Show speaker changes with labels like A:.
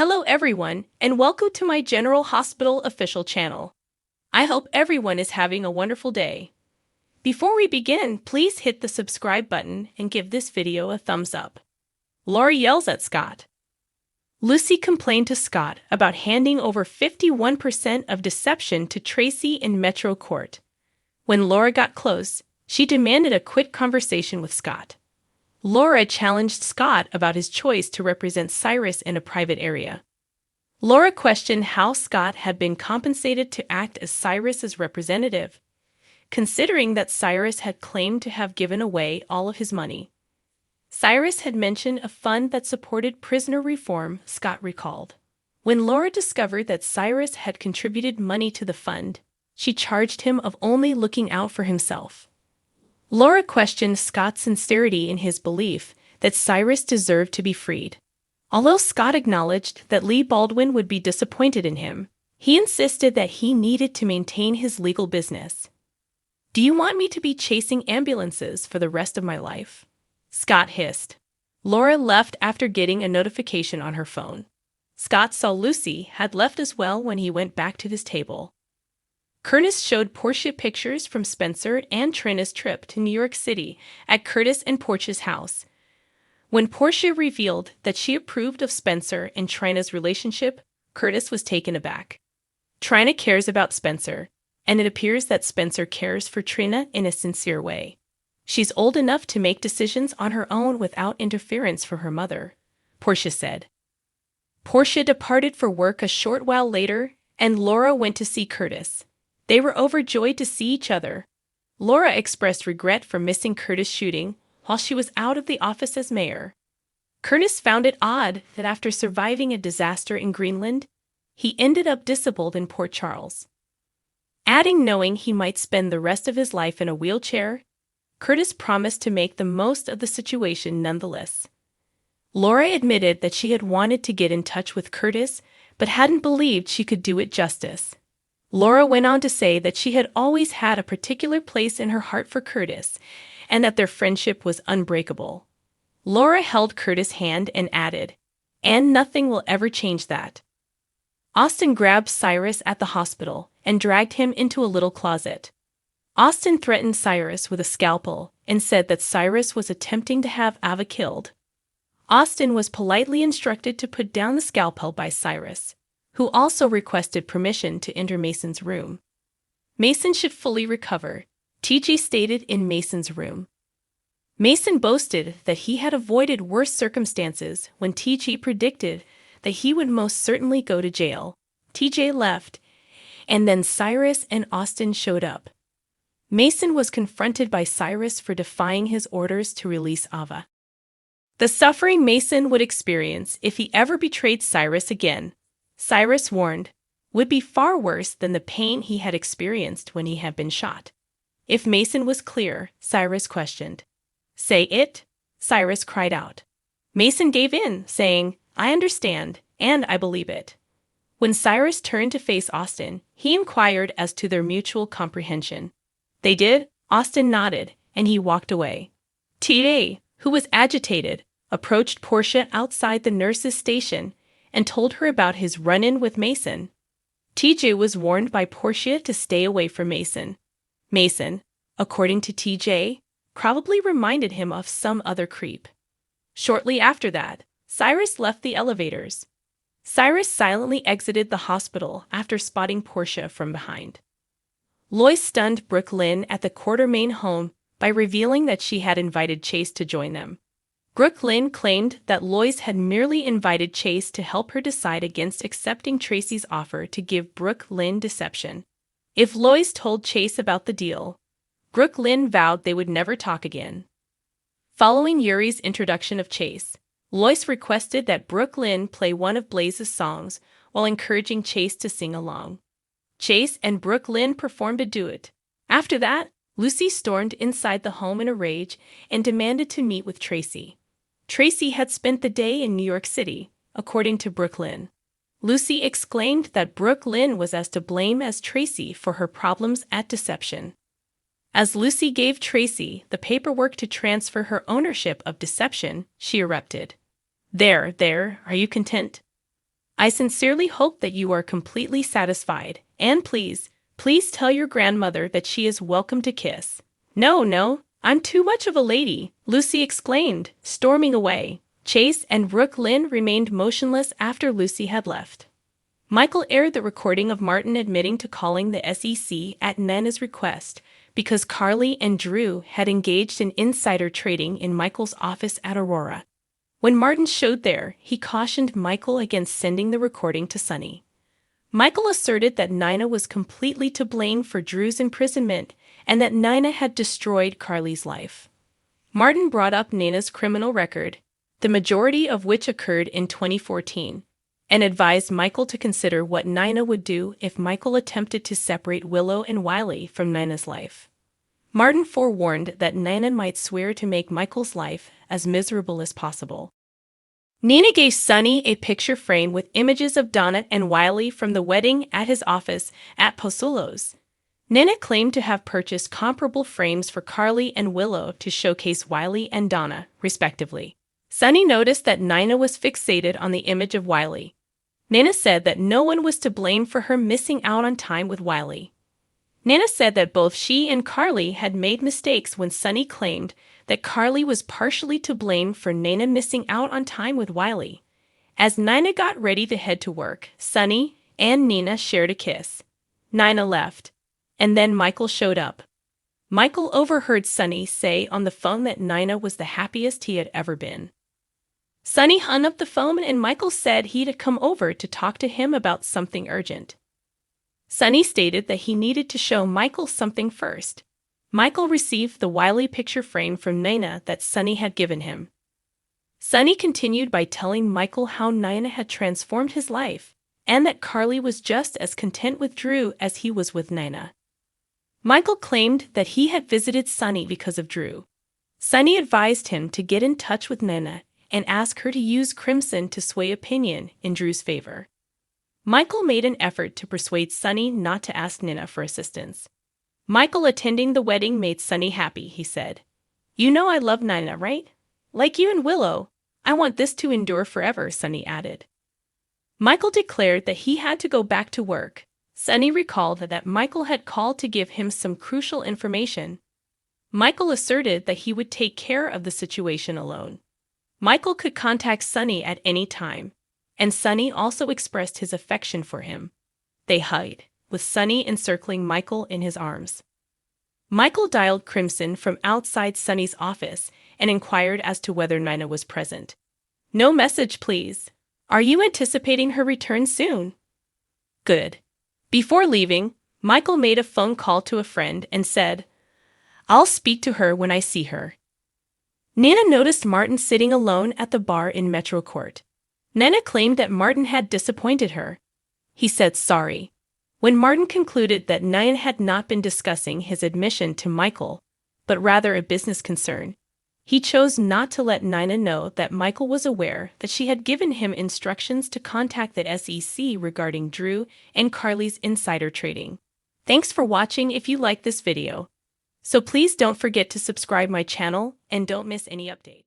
A: Hello everyone, and welcome to my General Hospital official channel. I hope everyone is having a wonderful day. Before we begin, please hit the subscribe button and give this video a thumbs up. Laura yells at Scott. Lucy complained to Scott about handing over 51% of deception to Tracy in Metro Court. When Laura got close, she demanded a quick conversation with Scott. Laura challenged Scott about his choice to represent Cyrus in a private area. Laura questioned how Scott had been compensated to act as Cyrus's representative, considering that Cyrus had claimed to have given away all of his money. Cyrus had mentioned a fund that supported prisoner reform, Scott recalled. When Laura discovered that Cyrus had contributed money to the fund, she charged him of only looking out for himself. Laura questioned Scott's sincerity in his belief that Cyrus deserved to be freed. Although Scott acknowledged that Lee Baldwin would be disappointed in him, he insisted that he needed to maintain his legal business. "Do you want me to be chasing ambulances for the rest of my life?" Scott hissed. Laura left after getting a notification on her phone. Scott saw Lucy had left as well when he went back to his table. Curtis showed Portia pictures from Spencer and Trina's trip to New York City at Curtis and Portia's house. When Portia revealed that she approved of Spencer and Trina's relationship, Curtis was taken aback. Trina cares about Spencer, and it appears that Spencer cares for Trina in a sincere way. She's old enough to make decisions on her own without interference from her mother, Portia said. Portia departed for work a short while later, and Laura went to see Curtis. They were overjoyed to see each other. Laura expressed regret for missing Curtis' shooting while she was out of the office as mayor. Curtis found it odd that after surviving a disaster in Greenland, he ended up disabled in Port Charles. Adding knowing he might spend the rest of his life in a wheelchair, Curtis promised to make the most of the situation nonetheless. Laura admitted that she had wanted to get in touch with Curtis, but hadn't believed she could do it justice. Laura went on to say that she had always had a particular place in her heart for Curtis, and that their friendship was unbreakable. Laura held Curtis' hand and added, "And nothing will ever change that." Austin grabbed Cyrus at the hospital and dragged him into a little closet. Austin threatened Cyrus with a scalpel and said that Cyrus was attempting to have Ava killed. Austin was politely instructed to put down the scalpel by Cyrus, who also requested permission to enter Mason's room. Mason should fully recover, TG stated in Mason's room. Mason boasted that he had avoided worse circumstances when TG predicted that he would most certainly go to jail. TJ left, and then Cyrus and Austin showed up. Mason was confronted by Cyrus for defying his orders to release Ava. The suffering Mason would experience if he ever betrayed Cyrus again, Cyrus warned, would be far worse than the pain he had experienced when he had been shot. If Mason was clear, Cyrus questioned. "Say it," Cyrus cried out. Mason gave in, saying, "I understand, and I believe it." When Cyrus turned to face Austin, he inquired as to their mutual comprehension. "They did," Austin nodded, and he walked away. TJ, who was agitated, approached Portia outside the nurse's station and told her about his run-in with Mason. TJ was warned by Portia to stay away from Mason. Mason, according to TJ, probably reminded him of some other creep. Shortly after that, Cyrus left the elevators. Cyrus silently exited the hospital after spotting Portia from behind. Lois stunned Brooke Lynn at the Quartermain home by revealing that she had invited Chase to join them. Brooke Lynn claimed that Lois had merely invited Chase to help her decide against accepting Tracy's offer to give Brooke Lynn deception. If Lois told Chase about the deal, Brooke Lynn vowed they would never talk again. Following Yuri's introduction of Chase, Lois requested that Brooke Lynn play one of Blaze's songs while encouraging Chase to sing along. Chase and Brooke Lynn performed a duet. After that, Lucy stormed inside the home in a rage and demanded to meet with Tracy. Tracy had spent the day in New York City, according to Brooke Lynn. Lucy exclaimed that Brooke Lynn was as to blame as Tracy for her problems at deception. As Lucy gave Tracy the paperwork to transfer her ownership of deception, she erupted. There, are you content? I sincerely hope that you are completely satisfied, and please tell your grandmother that she is welcome to kiss. No, no, I'm too much of a lady, Lucy exclaimed, storming away. Chase and Brooke Lynn remained motionless after Lucy had left. Michael aired the recording of Martin admitting to calling the SEC at Nana's request because Carly and Drew had engaged in insider trading in Michael's office at Aurora. When Martin showed there, he cautioned Michael against sending the recording to Sunny. Michael asserted that Nina was completely to blame for Drew's imprisonment and that Nina had destroyed Carly's life. Martin brought up Nina's criminal record, the majority of which occurred in 2014, and advised Michael to consider what Nina would do if Michael attempted to separate Willow and Wiley from Nina's life. Martin forewarned that Nina might swear to make Michael's life as miserable as possible. Nina gave Sunny a picture frame with images of Donna and Wiley from the wedding at his office at Pozuelos. Nina claimed to have purchased comparable frames for Carly and Willow to showcase Wiley and Donna, respectively. Sunny noticed that Nina was fixated on the image of Wiley. Nina said that no one was to blame for her missing out on time with Wiley. Nina said that both she and Carly had made mistakes when Sunny claimed that Carly was partially to blame for Nina missing out on time with Wiley. As Nina got ready to head to work, Sunny and Nina shared a kiss. Nina left, and then Michael showed up. Michael overheard Sunny say on the phone that Nina was the happiest he had ever been. Sunny hung up the phone and Michael said he'd come over to talk to him about something urgent. Sunny stated that he needed to show Michael something first. Michael received the Wiley picture frame from Nina that Sunny had given him. Sunny continued by telling Michael how Nina had transformed his life, and that Carly was just as content with Drew as he was with Nina. Michael claimed that he had visited Sunny because of Drew. Sunny advised him to get in touch with Nina and ask her to use Crimson to sway opinion in Drew's favor. Michael made an effort to persuade Sunny not to ask Nina for assistance. Michael attending the wedding made Sunny happy, he said. You know I love Nina, right? Like you and Willow. I want this to endure forever, Sunny added. Michael declared that he had to go back to work. Sunny recalled that Michael had called to give him some crucial information. Michael asserted that he would take care of the situation alone. Michael could contact Sunny at any time, and Sunny also expressed his affection for him. They hugged, with Sunny encircling Michael in his arms. Michael dialed Crimson from outside Sunny's office and inquired as to whether Nina was present. No message, please. Are you anticipating her return soon? Good. Before leaving, Michael made a phone call to a friend and said, I'll speak to her when I see her. Nina noticed Martin sitting alone at the bar in Metro Court. Nina claimed that Martin had disappointed her. He said sorry. When Martin concluded that Nina had not been discussing his admission to Michael, but rather a business concern, he chose not to let Nina know that Michael was aware that she had given him instructions to contact the SEC regarding Drew and Carly's insider trading. Thanks for watching if you liked this video. So please don't forget to subscribe my channel and don't miss any update.